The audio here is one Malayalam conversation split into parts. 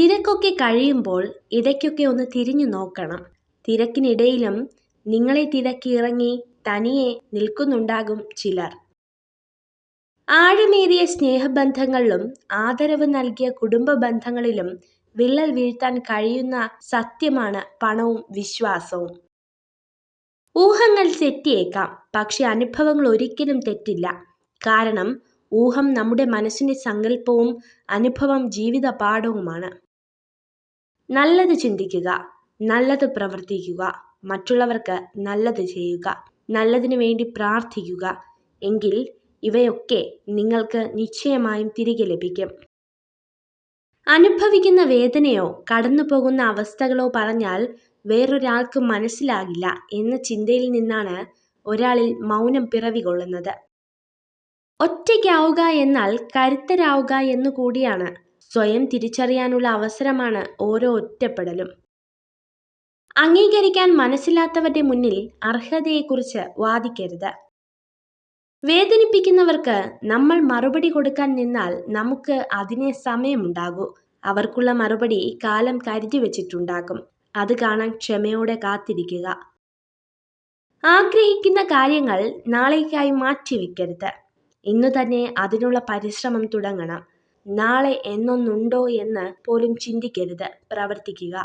തിരക്കൊക്കെ കഴിയുമ്പോൾ ഇടയ്ക്കൊക്കെ ഒന്ന് തിരിഞ്ഞു നോക്കണം. തിരക്കിനിടയിലും നിങ്ങളെ തിരക്കി ഇറങ്ങി തനിയെ നിൽക്കുന്നുണ്ടാകും ചിലർ. ആഴമേറിയ സ്നേഹബന്ധങ്ങളിലും ആദരവ് നൽകിയ കുടുംബ ബന്ധങ്ങളിലും വിള്ളൽ വീഴ്ത്താൻ കഴിയുന്ന സത്യമാണ് പണവും വിശ്വാസവും. ഊഹങ്ങൾ തെറ്റിയേക്കാം, പക്ഷെ അനുഭവങ്ങൾ ഒരിക്കലും തെറ്റില്ല. കാരണം ഊഹം നമ്മുടെ മനസ്സിന്റെ സങ്കല്പവും അനുഭവം ജീവിത പാഠവുമാണ്. നല്ലത് ചിന്തിക്കുക, നല്ലത് പ്രവർത്തിക്കുക, മറ്റുള്ളവർക്ക് നല്ലത് ചെയ്യുക, നല്ലതിനു വേണ്ടി പ്രാർത്ഥിക്കുക. എങ്കിൽ ഇവയൊക്കെ നിങ്ങൾക്ക് നിശ്ചയമായും തിരികെ ലഭിക്കും. അനുഭവിക്കുന്ന വേദനയോ കടന്നു പോകുന്ന അവസ്ഥകളോ പറഞ്ഞാൽ വേറൊരാൾക്ക് മനസ്സിലാകില്ല എന്ന ചിന്തയിൽ നിന്നാണ് ഒരാളിൽ മൗനം പിറവികൊള്ളുന്നത്. ഒറ്റയ്ക്കാവുക എന്നാൽ കരുത്തരാവുക എന്നുകൂടിയാണ്. സ്വയം തിരിച്ചറിയാനുള്ള അവസരമാണ് ഓരോ ഒറ്റപ്പെടലും. അംഗീകരിക്കാൻ മനസ്സില്ലാത്തവരുടെ മുന്നിൽ അർഹതയെക്കുറിച്ച് വാദിക്കരുത്. വേദനിപ്പിക്കുന്നവർക്ക് നമ്മൾ മറുപടി കൊടുക്കാൻ നിന്നാൽ നമുക്ക് അതിനെ സമയമുണ്ടാകൂ. അവർക്കുള്ള മറുപടി കാലം കരുതി വച്ചിട്ടുണ്ടാകും. അത് കാണാൻ ക്ഷമയോടെ കാത്തിരിക്കുക. ആഗ്രഹിക്കുന്ന കാര്യങ്ങൾ നാളേക്കായി മാറ്റിവെക്കരുത്. ഇന്നു തന്നെ അതിനുള്ള പരിശ്രമം തുടങ്ങണം. നാളെ എന്നൊന്നുണ്ടോ എന്ന് പോലും ചിന്തിക്കരുത്, പ്രവർത്തിക്കുക.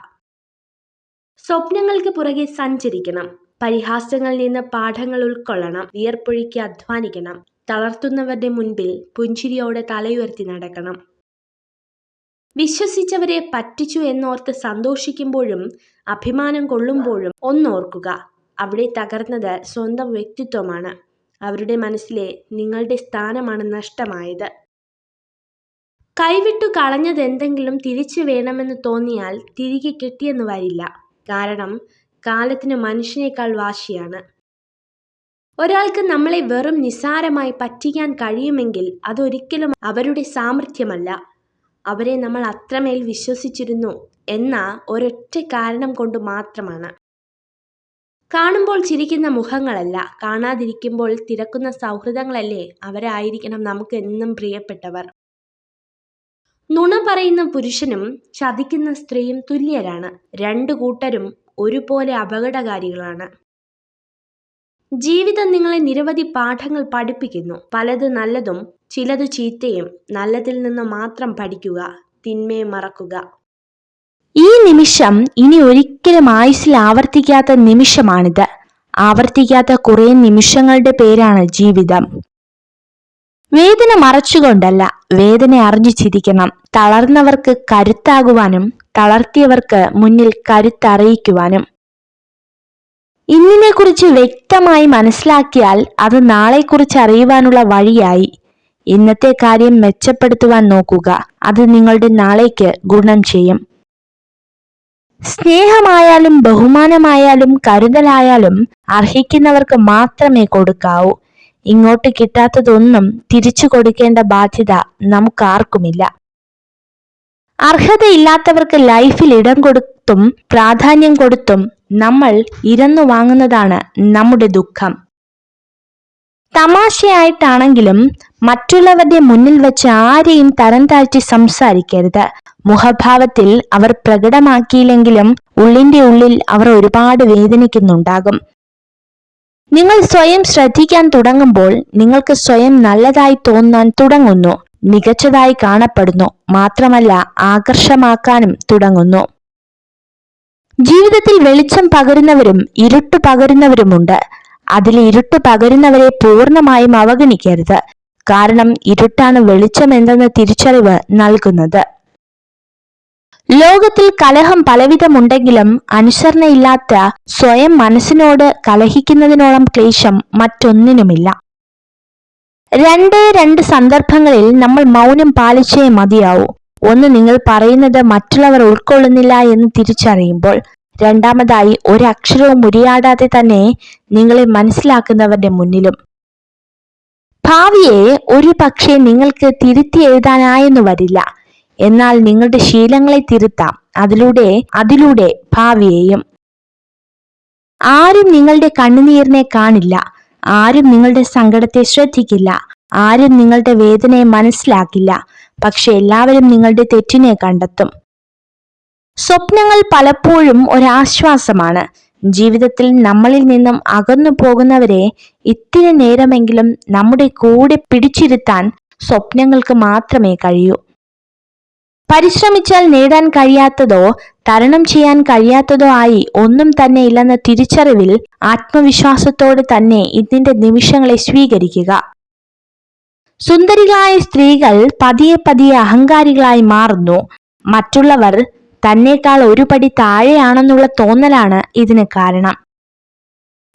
സ്വപ്നങ്ങൾക്ക് പുറകെ സഞ്ചരിക്കണം. പരിഹാസങ്ങളിൽ നിന്ന് പാഠങ്ങൾ ഉൾക്കൊള്ളണം. വിയർപ്പൊഴുക്കി അധ്വാനിക്കണം. തളർത്തുന്നവരുടെ മുൻപിൽ പുഞ്ചിരിയോടെ തലയുയർത്തി നടക്കണം. വിശ്വസിച്ചവരെ പറ്റിച്ചു എന്നോർത്ത് സന്തോഷിക്കുമ്പോഴും അഭിമാനം കൊള്ളുമ്പോഴും ഒന്നോർക്കുക, അവിടെ തകർന്നത് സ്വന്തം വ്യക്തിത്വമാണ്. അവരുടെ മനസ്സിലെ നിങ്ങളുടെ സ്ഥാനമാണ് നഷ്ടമായത്. കൈവിട്ടു കളഞ്ഞതെന്തെങ്കിലും തിരിച്ചു വേണമെന്ന് തോന്നിയാൽ തിരികെ കിട്ടിയെന്ന് വരില്ല. കാരണം കാലത്തിന് മനുഷ്യനേക്കാൾ വാശിയാണ്. ഒരാൾക്ക് നമ്മളെ വെറും നിസ്സാരമായി പറ്റിക്കാൻ കഴിയുമെങ്കിൽ അതൊരിക്കലും അവരുടെ സാമർഥ്യമല്ല. അവരെ നമ്മൾ അത്രമേൽ വിശ്വസിച്ചിരുന്നു എന്ന ഒരൊറ്റ കാരണം കൊണ്ട് മാത്രമാണ്. കാണുമ്പോൾ ചിരിക്കുന്ന മുഖങ്ങളല്ല, കാണാതിരിക്കുമ്പോൾ തിരക്കുന്ന സൗഹൃദങ്ങളല്ലേ അവരായിരിക്കണം നമുക്ക് എന്നും പ്രിയപ്പെട്ടവർ. നുണ പറയുന്ന പുരുഷനും ചതിക്കുന്ന സ്ത്രീയും തുല്യരാണ്. രണ്ടു കൂട്ടരും ഒരുപോലെ അപകടകാരികളാണ്. ജീവിതം നിങ്ങളെ നിരവധി പാഠങ്ങൾ പഠിപ്പിക്കുന്നു. പലത് നല്ലതും ചിലത് ചീത്തയും. നല്ലതിൽ നിന്ന് മാത്രം പഠിക്കുക, തിന്മയെ മറക്കുക. ഈ നിമിഷം ഇനി ഒരിക്കലും ആയുസ്സിൽ ആവർത്തിക്കാത്ത നിമിഷമാണിത്. ആവർത്തിക്കാത്ത കുറെ നിമിഷങ്ങളുടെ പേരാണ് ജീവിതം. വേദന മറച്ചുകൊണ്ടല്ല, വേദന അറിഞ്ഞു ചിരിക്കണം. തളർന്നവർക്ക് കരുത്താകുവാനും തളർത്തിയവർക്ക് മുന്നിൽ കരുത്തറിയിക്കുവാനും. ഇന്നിനെക്കുറിച്ച് വ്യക്തമായി മനസ്സിലാക്കിയാൽ അത് നാളെക്കുറിച്ച് അറിയുവാനുള്ള വഴിയായി. ഇന്നത്തെ കാര്യം മെച്ചപ്പെടുത്തുവാൻ നോക്കുക, അത് നിങ്ങളുടെ നാളേക്ക് ഗുണം ചെയ്യും. സ്നേഹമായാലും ബഹുമാനമായാലും കരുതലായാലും അർഹിക്കുന്നവർക്ക് മാത്രമേ കൊടുക്കാവൂ. ഇങ്ങോട്ട് കിട്ടാത്തതൊന്നും തിരിച്ചു കൊടുക്കേണ്ട ബാധ്യത നമുക്കാർക്കുമില്ല. അർഹതയില്ലാത്തവർക്ക് ലൈഫിൽ ഇടം കൊടുത്തും പ്രാധാന്യം കൊടുത്തും നമ്മൾ ഇരന്നു വാങ്ങുന്നതാണ് നമ്മുടെ ദുഃഖം. തമാശയായിട്ടാണെങ്കിലും മറ്റുള്ളവരുടെ മുന്നിൽ വെച്ച് ആരെയും തരം താഴ്ത്തി സംസാരിക്കരുത്. മുഖഭാവത്തിൽ അവർ പ്രകടമാക്കിയില്ലെങ്കിലും ഉള്ളിന്റെ ഉള്ളിൽ അവർ ഒരുപാട് വേദനിക്കുന്നുണ്ടാകും. നിങ്ങൾ സ്വയം ശ്രദ്ധിക്കാൻ തുടങ്ങുമ്പോൾ നിങ്ങൾക്ക് സ്വയം നല്ലതായി തോന്നാൻ തുടങ്ങുന്നു, മികച്ചതായി കാണപ്പെടുന്നു, മാത്രമല്ല ആകർഷമാക്കാനും തുടങ്ങുന്നു. ജീവിതത്തിൽ വെളിച്ചം പകരുന്നവരും ഇരുട്ട് പകരുന്നവരുമുണ്ട്. അതിൽ ഇരുട്ട് പകരുന്നവരെ പൂർണ്ണമായും അവഗണിക്കരുത്. കാരണം ഇരുട്ടാണ് വെളിച്ചം എന്തെന്ന തിരിച്ചറിവ് നൽകുന്നത്. ലോകത്തിൽ കലഹം പലവിധമുണ്ടെങ്കിലും അനുസരണയില്ലാത്ത സ്വയം മനസ്സിനോട് കലഹിക്കുന്നതിനോളം ക്ലേശം മറ്റൊന്നിനുമില്ല. രണ്ട് സന്ദർഭങ്ങളിൽ നമ്മൾ മൗനം പാലിച്ചേ മതിയാവൂ. ഒന്ന്, നിങ്ങൾ പറയുന്നത് മറ്റുള്ളവർ ഉൾക്കൊള്ളുന്നില്ല എന്ന് തിരിച്ചറിയുമ്പോൾ. രണ്ടാമതായി, ഒരക്ഷരവും ഉരിയാടാതെ തന്നെ നിങ്ങളെ മനസ്സിലാക്കുന്നവരുടെ മുന്നിലും. ഭാവിയെ ഒരു പക്ഷേ നിങ്ങൾക്ക് തിരുത്തി എഴുതാനായെന്നു വരില്ല. എന്നാൽ നിങ്ങളുടെ ശീലങ്ങളെ തിരുത്താം, അതിലൂടെ ഭാവിയെയും. ആരും നിങ്ങളുടെ കണ്ണുനീരിനെ കാണില്ല, ആരും നിങ്ങളുടെ സങ്കടത്തെ ശ്രദ്ധിക്കില്ല, ആരും നിങ്ങളുടെ വേദനയെ മനസ്സിലാക്കില്ല. പക്ഷെ എല്ലാവരും നിങ്ങളുടെ തെറ്റിനെ കണ്ടെത്തും. സ്വപ്നങ്ങൾ പലപ്പോഴും ഒരാശ്വാസമാണ്. ജീവിതത്തിൽ നമ്മളിൽ നിന്നും അകന്നു പോകുന്നവരെ ഇത്തിരി നേരമെങ്കിലും നമ്മുടെ കൂടെ പിടിച്ചിരുത്താൻ സ്വപ്നങ്ങൾക്ക് മാത്രമേ കഴിയൂ. പരിശ്രമിച്ചാൽ നേടാൻ കഴിയാത്തതോ തരണം ചെയ്യാൻ കഴിയാത്തതോ ആയി ഒന്നും തന്നെ ഇല്ലെന്ന തിരിച്ചറിവിൽ ആത്മവിശ്വാസത്തോടെ തന്നെ ഇതിന്റെ നിമിഷങ്ങളെ സ്വീകരിക്കുക. സുന്ദരികളായ സ്ത്രീകൾ പതിയെ പതിയെ അഹങ്കാരികളായി മാറുന്നു. മറ്റുള്ളവർ തന്നേക്കാൾ ഒരു പടി താഴെയാണെന്നുള്ള തോന്നലാണ് ഇതിന് കാരണം.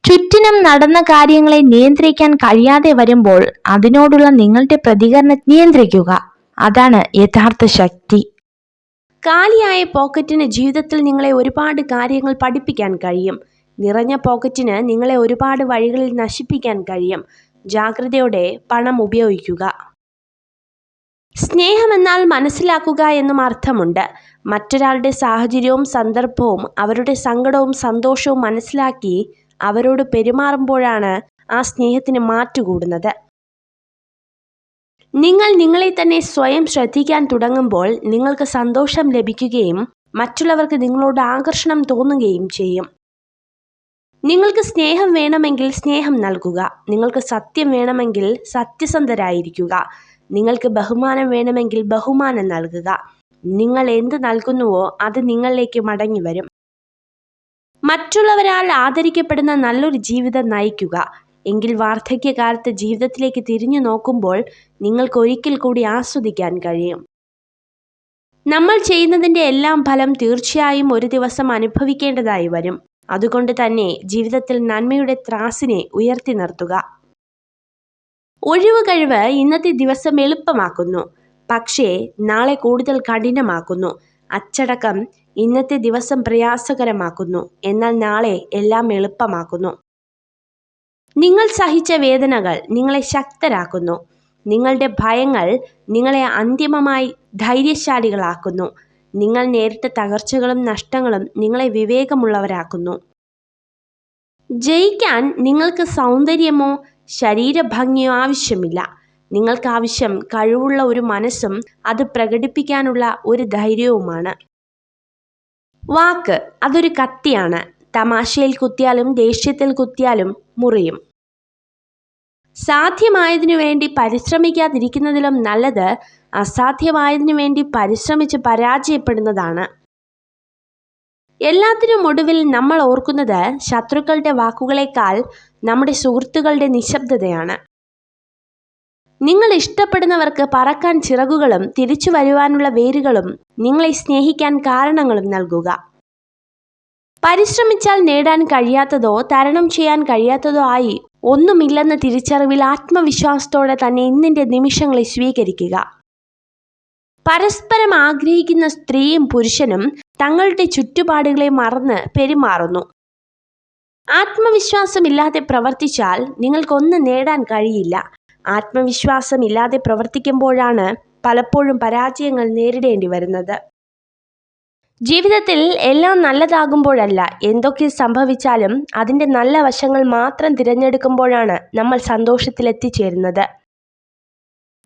ചുറ്റിനും നടന്ന കാര്യങ്ങളെ നിയന്ത്രിക്കാൻ കഴിയാതെ വരുമ്പോൾ അതിനോടുള്ള നിങ്ങളുടെ പ്രതികരണം നിയന്ത്രിക്കുക. അതാണ് യഥാർത്ഥ ശക്തി. കാലിയായ പോക്കറ്റിന് ജീവിതത്തിൽ നിങ്ങളെ ഒരുപാട് കാര്യങ്ങൾ പഠിപ്പിക്കാൻ കഴിയും. നിറഞ്ഞ പോക്കറ്റിന് നിങ്ങളെ ഒരുപാട് വഴികളിൽ നശിപ്പിക്കാൻ കഴിയും. ജാഗ്രതയോടെ പണം ഉപയോഗിക്കുക. സ്നേഹമെന്നാൽ മനസ്സിലാക്കുക എന്നും അർത്ഥമുണ്ട്. മറ്റൊരാളുടെ സാഹചര്യവും സന്ദർഭവും അവരുടെ സങ്കടവും സന്തോഷവും മനസ്സിലാക്കി അവരോട് പെരുമാറുമ്പോഴാണ് ആ സ്നേഹത്തിന് മാറ്റുകൂടുന്നത്. നിങ്ങൾ നിങ്ങളെ തന്നെ സ്വയം ശ്രദ്ധിക്കാൻ തുടങ്ങുമ്പോൾ നിങ്ങൾക്ക് സന്തോഷം ലഭിക്കുകയും മറ്റുള്ളവർക്ക് നിങ്ങളോട് ആകർഷണം തോന്നുകയും ചെയ്യും. നിങ്ങൾക്ക് സ്നേഹം വേണമെങ്കിൽ സ്നേഹം നൽകുക. നിങ്ങൾക്ക് സത്യം വേണമെങ്കിൽ സത്യസന്ധരായിരിക്കുക. നിങ്ങൾക്ക് ബഹുമാനം വേണമെങ്കിൽ ബഹുമാനം നൽകുക. നിങ്ങൾ എന്ത് നൽകുന്നുവോ അത് നിങ്ങളിലേക്ക് മടങ്ങി വരും. മറ്റുള്ളവരാൽ ആദരിക്കപ്പെടുന്ന നല്ലൊരു ജീവിതം നയിക്കുക. എങ്കിൽ വാർദ്ധക്യകാലത്ത് ജീവിതത്തിലേക്ക് തിരിഞ്ഞു നോക്കുമ്പോൾ നിങ്ങൾക്ക് ഒരിക്കൽ കൂടി ആസ്വദിക്കാൻ കഴിയും. നമ്മൾ ചെയ്യുന്നതിൻ്റെ എല്ലാം ഫലം തീർച്ചയായും ഒരു ദിവസം അനുഭവിക്കേണ്ടതായി വരും. അതുകൊണ്ട് തന്നെ ജീവിതത്തിൽ നന്മയുടെ ത്രാസിനെ ഉയർത്തി നിർത്തുക. ഒഴിവ് കഴിവ് ഇന്നത്തെ ദിവസം എളുപ്പമാക്കുന്നു, പക്ഷേ നാളെ കൂടുതൽ കഠിനമാക്കുന്നു. അച്ചടക്കം ഇന്നത്തെ ദിവസം പ്രയാസകരമാക്കുന്നു, എന്നാൽ നാളെ എല്ലാം എളുപ്പമാക്കുന്നു. നിങ്ങൾ സഹിച്ച വേദനകൾ നിങ്ങളെ ശക്തരാക്കുന്നു. നിങ്ങളുടെ ഭയങ്ങൾ നിങ്ങളെ അന്തിമമായി ധൈര്യശാലികളാക്കുന്നു. നിങ്ങൾ നേരിട്ട തകർച്ചകളും നഷ്ടങ്ങളും നിങ്ങളെ വിവേകമുള്ളവരാക്കുന്നു. ജയിക്കാൻ നിങ്ങൾക്ക് സൗന്ദര്യമോ ശരീരഭംഗിയോ ആവശ്യമില്ല. നിങ്ങൾക്ക് ആവശ്യം കഴിവുള്ള ഒരു മനസ്സും അത് പ്രകടിപ്പിക്കാനുള്ള ഒരു ധൈര്യവുമാണ്. വാക്ക് അതൊരു കത്തിയാണ്. തമാശയിൽ കുത്തിയാലും ദേഷ്യത്തിൽ കുത്തിയാലും മുറിയും. സാധ്യമായതിനു വേണ്ടി പരിശ്രമിക്കാതിരിക്കുന്നതിലും നല്ലത് അസാധ്യമായതിനു വേണ്ടി പരിശ്രമിച്ച് പരാജയപ്പെടുന്നതാണ്. എല്ലാത്തിനും ഒടുവിൽ നമ്മൾ ഓർക്കുന്നത് ശത്രുക്കളുടെ വാക്കുകളേക്കാൾ നമ്മുടെ സുഹൃത്തുക്കളുടെ നിശബ്ദതയാണ്. നിങ്ങൾ ഇഷ്ടപ്പെടുന്നവർക്ക് പറക്കാൻ ചിറകുകളും തിരിച്ചു വരുവാനുള്ള വേരുകളും നിങ്ങളെ സ്നേഹിക്കാൻ കാരണങ്ങളും നൽകുക. പരിശ്രമിച്ചാൽ നേടാൻ കഴിയാത്തതോ തരണം ചെയ്യാൻ കഴിയാത്തതോ ആയി ഒന്നുമില്ലെന്ന തിരിച്ചറിവിൽ ആത്മവിശ്വാസത്തോടെ തന്നെ ഇന്നിൻ്റെ നിമിഷങ്ങളെ സ്വീകരിക്കുക. പരസ്പരം ആഗ്രഹിക്കുന്ന സ്ത്രീയും പുരുഷനും തങ്ങളുടെ ചുറ്റുപാടുകളെ മറന്ന് പെരുമാറുന്നു. ആത്മവിശ്വാസമില്ലാതെ പ്രവർത്തിച്ചാൽ നിങ്ങൾക്കൊന്നും നേടാൻ കഴിയില്ല. ആത്മവിശ്വാസമില്ലാതെ പ്രവർത്തിക്കുമ്പോഴാണ് പലപ്പോഴും പരാജയങ്ങൾ നേരിടേണ്ടി വരുന്നത്. ജീവിതത്തിൽ എല്ലാം നല്ലതാകുമ്പോഴല്ല, എന്തൊക്കെ സംഭവിച്ചാലും അതിൻ്റെ നല്ല വശങ്ങൾ മാത്രം തിരഞ്ഞെടുക്കുമ്പോഴാണ് നമ്മൾ സന്തോഷത്തിലെത്തിച്ചേരുന്നത്.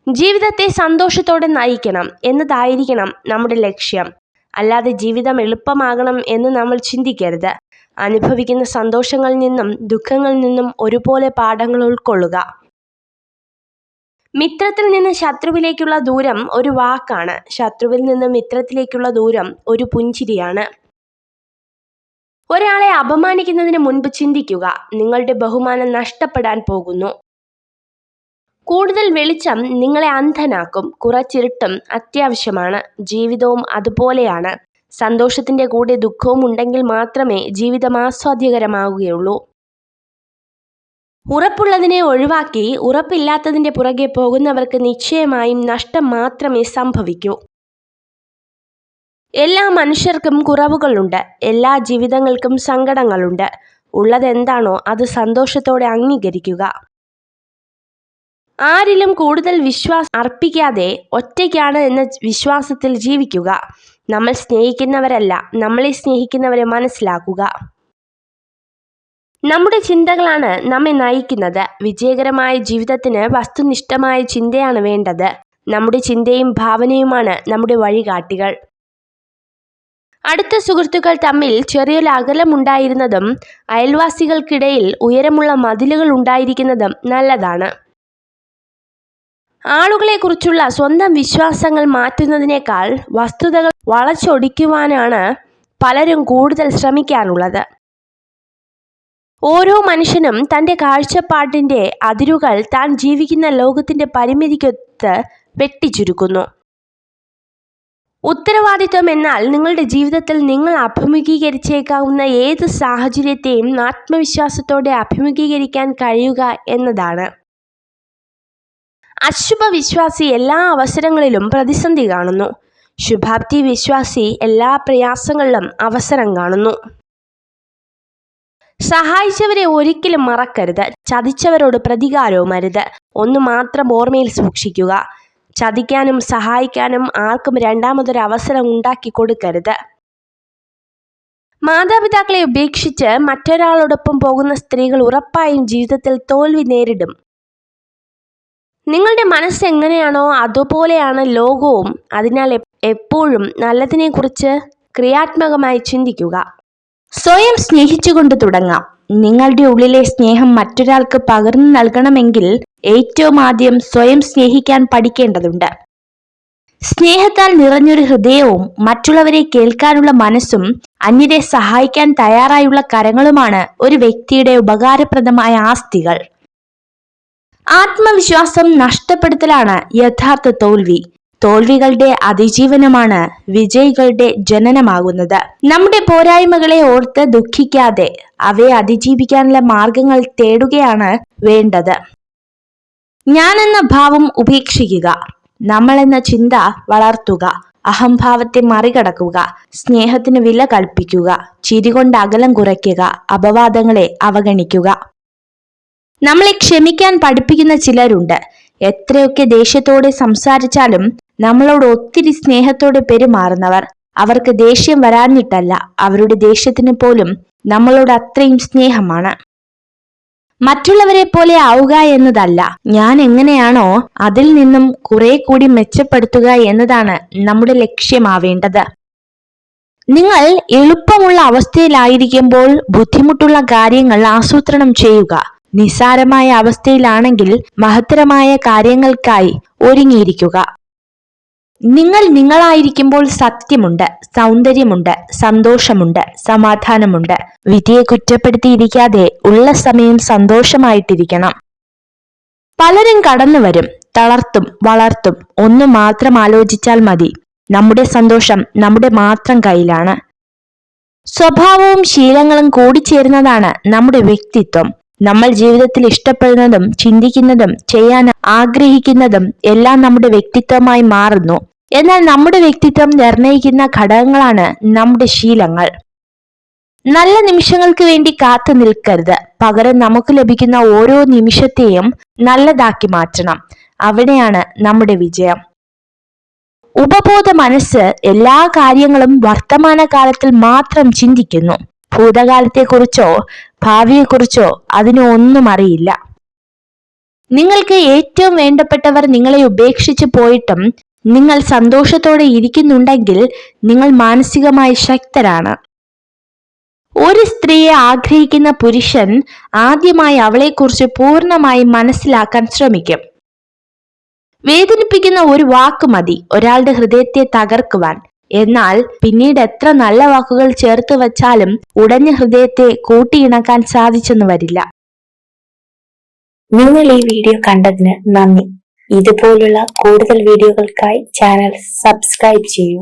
ജീവിതത്തെ സന്തോഷത്തോടെ നയിക്കണം എന്നതായിരിക്കണം നമ്മുടെ ലക്ഷ്യം. അല്ലാതെ ജീവിതം എളുപ്പമാകണം എന്ന് നമ്മൾ ചിന്തിക്കരുത്. അനുഭവിക്കുന്ന സന്തോഷങ്ങളിൽ നിന്നും ദുഃഖങ്ങളിൽ നിന്നും ഒരുപോലെ പാഠങ്ങൾ ഉൾക്കൊള്ളുക. മിത്രത്തിൽ നിന്ന് ശത്രുവിലേക്കുള്ള ദൂരം ഒരു വാക്കാണ്. ശത്രുവിൽ നിന്ന് മിത്രത്തിലേക്കുള്ള ദൂരം ഒരു പുഞ്ചിരിയാണ്. ഒരാളെ അപമാനിക്കുന്നതിന് മുൻപ് ചിന്തിക്കുക, നിങ്ങളുടെ ബഹുമാനം നഷ്ടപ്പെടാൻ പോകുന്നു. കൂടുതൽ വെളിച്ചം നിങ്ങളെ അന്ധനാക്കും. കുറച്ചിരുട്ടും അത്യാവശ്യമാണ്. ജീവിതവും അതുപോലെയാണ്. സന്തോഷത്തിൻ്റെ കൂടെ ദുഃഖവും ഉണ്ടെങ്കിൽ മാത്രമേ ജീവിതം ആസ്വാദ്യകരമാവുകയുള്ളൂ. ഉറപ്പുള്ളതിനെ ഒഴിവാക്കി ഉറപ്പില്ലാത്തതിൻ്റെ പുറകെ പോകുന്നവർക്ക് നിശ്ചയമായും നഷ്ടം മാത്രമേ സംഭവിക്കൂ. എല്ലാ മനുഷ്യർക്കും കുറവുകളുണ്ട്. എല്ലാ ജീവിതങ്ങൾക്കും സങ്കടങ്ങളുണ്ട്. ഉള്ളതെന്താണോ അത് സന്തോഷത്തോടെ അംഗീകരിക്കുക. ആരിലും കൂടുതൽ വിശ്വാസം അർപ്പിക്കാതെ ഒറ്റയ്ക്കാണ് എന്ന വിശ്വാസത്തിൽ ജീവിക്കുക. നമ്മൾ സ്നേഹിക്കുന്നവരല്ല, നമ്മളെ സ്നേഹിക്കുന്നവരെ മനസ്സിലാക്കുക. നമ്മുടെ ചിന്തകളാണ് നമ്മെ നയിക്കുന്നത്. വിജയകരമായ ജീവിതത്തിന് വസ്തുനിഷ്ഠമായ ചിന്തയാണ് വേണ്ടത്. നമ്മുടെ ചിന്തയും ഭാവനയുമാണ് നമ്മുടെ വഴികാട്ടികൾ. അടുത്ത സുഹൃത്തുക്കൾ തമ്മിൽ ചെറിയൊരു അകലമുണ്ടായിരുന്നതും അയൽവാസികൾക്കിടയിൽ ഉയരമുള്ള മതിലുകൾ ഉണ്ടായിരിക്കുന്നതും നല്ലതാണ്. ആളുകളെക്കുറിച്ചുള്ള സ്വന്തം വിശ്വാസങ്ങൾ മാറ്റുന്നതിനേക്കാൾ വസ്തുതകൾ വളച്ചൊടിക്കുവാനാണ് പലരും കൂടുതൽ ശ്രമിക്കാറുള്ളത്. ഓരോ മനുഷ്യനും തൻ്റെ കാഴ്ചപ്പാടിൻ്റെ അതിരുകൾ താൻ ജീവിക്കുന്ന ലോകത്തിൻ്റെ പരിമിതിക്കൊത്ത് വെട്ടിച്ചുരുക്കുന്നു. ഉത്തരവാദിത്വം എന്നാൽ നിങ്ങളുടെ ജീവിതത്തിൽ നിങ്ങൾ അഭിമുഖീകരിച്ചേക്കാവുന്ന ഏത് സാഹചര്യത്തെയും ആത്മവിശ്വാസത്തോടെ അഭിമുഖീകരിക്കാൻ കഴിയുക എന്നതാണ്. അശുഭ വിശ്വാസി എല്ലാ അവസരങ്ങളിലും പ്രതിസന്ധി കാണുന്നു. ശുഭാപ്തി വിശ്വാസി എല്ലാ പ്രയാസങ്ങളിലും അവസരം കാണുന്നു. സഹായിച്ചവരെ ഒരിക്കലും മറക്കരുത്. ചതിച്ചവരോട് പ്രതികാരവും അരുത്. ഒന്ന് മാത്രം ഓർമ്മയിൽ സൂക്ഷിക്കുക: ചതിക്കാനും സഹായിക്കാനും ആർക്കും രണ്ടാമതൊരു അവസരം ഉണ്ടാക്കി കൊടുക്കരുത്. മാതാപിതാക്കളെ ഉപേക്ഷിച്ച് മറ്റൊരാളോടൊപ്പം പോകുന്ന സ്ത്രീകൾ ഉറപ്പായും ജീവിതത്തിൽ തോൽവി നേരിടും. നിങ്ങളുടെ മനസ്സ് എങ്ങനെയാണോ അതുപോലെയാണ് ലോകവും. അതിനാൽ എപ്പോഴും നല്ലതിനെക്കുറിച്ച് ക്രിയാത്മകമായി ചിന്തിക്കുക. സ്വയം സ്നേഹിച്ചുകൊണ്ട് തുടങ്ങാം. നിങ്ങളുടെ ഉള്ളിലെ സ്നേഹം മറ്റൊരാൾക്ക് പകർന്നു നൽകണമെങ്കിൽ ഏറ്റവും ആദ്യം സ്വയം സ്നേഹിക്കാൻ പഠിക്കേണ്ടതുണ്ട്. സ്നേഹത്താൽ നിറഞ്ഞൊരു ഹൃദയവും മറ്റുള്ളവരെ കേൾക്കാനുള്ള മനസ്സും അന്യരെ സഹായിക്കാൻ തയ്യാറായുള്ള കരങ്ങളുമാണ് ഒരു വ്യക്തിയുടെ ഉപകാരപ്രദമായ ആസ്തികൾ. ആത്മവിശ്വാസം നഷ്ടപ്പെടുത്തലാണ് യഥാർത്ഥ തോൽവി. തോൽവികളുടെ അതിജീവനമാണ് വിജയികളുടെ ജനനമാകുന്നത്. നമ്മുടെ പോരായ്മകളെ ഓർത്ത് ദുഃഖിക്കാതെ അവയെ അതിജീവിക്കാനുള്ള മാർഗങ്ങൾ തേടുകയാണ് വേണ്ടത്. ഞാനെന്ന ഭാവം ഉപേക്ഷിക്കുക. നമ്മളെന്ന ചിന്ത വളർത്തുക. അഹംഭാവത്തെ മറികടക്കുക. സ്നേഹത്തിന് വില കൽപ്പിക്കുക. ചിരികൊണ്ട് അകലം കുറയ്ക്കുക. അപവാദങ്ങളെ അവഗണിക്കുക. നമ്മളെ ക്ഷമിക്കാൻ പഠിപ്പിക്കുന്ന ചിലരുണ്ട്. എത്രയൊക്കെ ദേഷ്യത്തോടെ സംസാരിച്ചാലും നമ്മളോട് ഒത്തിരി സ്നേഹത്തോടെ പെരുമാറുന്നവർ. അവർക്ക് ദേഷ്യം വരാഞ്ഞിട്ടല്ല, അവരുടെ ദേഷ്യത്തിന് പോലും നമ്മളോട് അത്രയും സ്നേഹമാണ്. മറ്റുള്ളവരെ പോലെ ആവുക എന്നതല്ല, ഞാൻ എങ്ങനെയാണോ അതിൽ നിന്നും കുറെ കൂടി മെച്ചപ്പെടുത്തുക എന്നതാണ് നമ്മുടെ ലക്ഷ്യമാവേണ്ടത്. നിങ്ങൾ എളുപ്പമുള്ള അവസ്ഥയിലായിരിക്കുമ്പോൾ ബുദ്ധിമുട്ടുള്ള കാര്യങ്ങൾ ആസൂത്രണം ചെയ്യുക. നിസ്സാരമായ അവസ്ഥയിലാണെങ്കിൽ മഹത്തരമായ കാര്യങ്ങൾക്കായി ഒരുങ്ങിയിരിക്കുക. നിങ്ങൾ നിങ്ങളായിരിക്കുമ്പോൾ സത്യമുണ്ട്, സൗന്ദര്യമുണ്ട്, സന്തോഷമുണ്ട്, സമാധാനമുണ്ട്. വിധിയെ കുറ്റപ്പെടുത്തിയിരിക്കാതെ ഉള്ള സമയം സന്തോഷമായിട്ടിരിക്കണം. പലരും കടന്നു വരും, തളർത്തും, വളർത്തും. ഒന്ന് മാത്രം ആലോചിച്ചാൽ മതി: നമ്മുടെ സന്തോഷം നമ്മുടെ മാത്രം കയ്യിലാണ്. സ്വഭാവവും ശീലങ്ങളും കൂടിച്ചേരുന്നതാണ് നമ്മുടെ വ്യക്തിത്വം. നമ്മൾ ജീവിതത്തിൽ ഇഷ്ടപ്പെടുന്നതും ചിന്തിക്കുന്നതും ചെയ്യാൻ ആഗ്രഹിക്കുന്നതും എല്ലാം നമ്മുടെ വ്യക്തിത്വമായി മാറുന്നു. എന്നാൽ നമ്മുടെ വ്യക്തിത്വം നിർണയിക്കുന്ന ഘടകങ്ങളാണ് നമ്മുടെ ശീലങ്ങൾ. നല്ല നിമിഷങ്ങൾക്ക് വേണ്ടി കാത്തു നിൽക്കരുത്. പകരം നമുക്ക് ലഭിക്കുന്ന ഓരോ നിമിഷത്തെയും നല്ലതാക്കി മാറ്റണം. അവിടെയാണ് നമ്മുടെ വിജയം. ഉപബോധ മനസ്സ് എല്ലാ കാര്യങ്ങളും വർത്തമാനകാലത്തിൽ മാത്രം ചിന്തിക്കുന്നു. ഭൂതകാലത്തെക്കുറിച്ചോ ഭാവിയെക്കുറിച്ചോ അതിന് ഒന്നും അറിയില്ല. നിങ്ങൾക്ക് ഏറ്റവും വേണ്ടപ്പെട്ടവർ നിങ്ങളെ ഉപേക്ഷിച്ചു പോയിട്ടും നിങ്ങൾ സന്തോഷത്തോടെ ഇരിക്കുന്നുണ്ടെങ്കിൽ നിങ്ങൾ മാനസികമായി ശക്തരാണ്. ഒരു സ്ത്രീയെ ആഗ്രഹിക്കുന്ന പുരുഷൻ ആദ്യമായി അവളെക്കുറിച്ച് പൂർണ്ണമായി മനസ്സിലാക്കാൻ ശ്രമിക്കും. വേദനിപ്പിക്കുന്ന ഒരു വാക്ക് മതി ഒരാളുടെ ഹൃദയത്തെ തകർക്കുവാൻ. എന്നാൽ പിന്നീട് എത്ര നല്ല വാക്കുകൾ ചേർത്ത് വച്ചാലും ഉടഞ്ഞ ഹൃദയത്തെ കൂട്ടിയിണക്കാൻ സാധിച്ചെന്ന് വരില്ല. നിങ്ങൾ ഈ വീഡിയോ കണ്ടതിന് നന്ദി. ഇതുപോലുള്ള കൂടുതൽ വീഡിയോകൾക്കായി ചാനൽ സബ്സ്ക്രൈബ് ചെയ്യൂ.